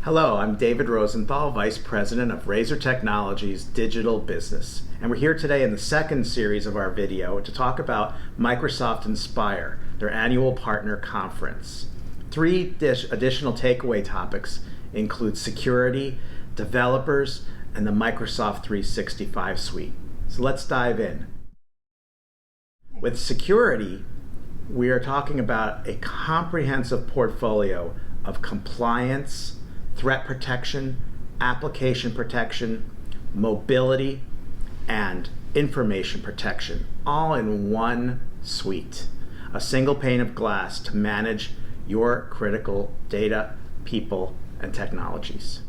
Hello, I'm David Rosenthal, Vice President of Razor Technologies Digital Business. And we're here today in the second series of our video to talk about Microsoft Inspire, their annual partner conference. Three additional takeaway topics include security, developers, and the Microsoft 365 suite. So let's dive in. With security, we are talking about a comprehensive portfolio of compliance, threat protection, application protection, mobility, and information protection, all in one suite. A single pane of glass to manage your critical data, people, and technologies.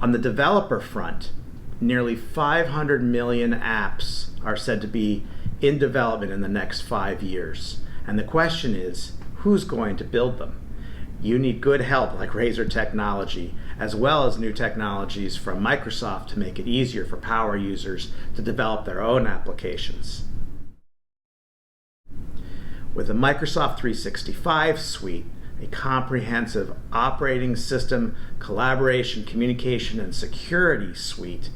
On the developer front, nearly 500 million apps are said to be in development in the next 5 years. And the question is, who's going to build them? You need good help like Razor Technology, as well as new technologies from Microsoft to make it easier for power users to develop their own applications. With the Microsoft 365 suite, a comprehensive operating system, collaboration, communication, and security suite,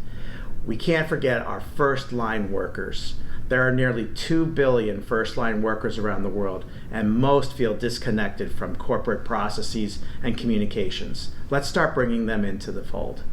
we can't forget our first-line workers. There are nearly 2 billion first-line workers around the world, and most feel disconnected from corporate processes and communications. Let's start bringing them into the fold.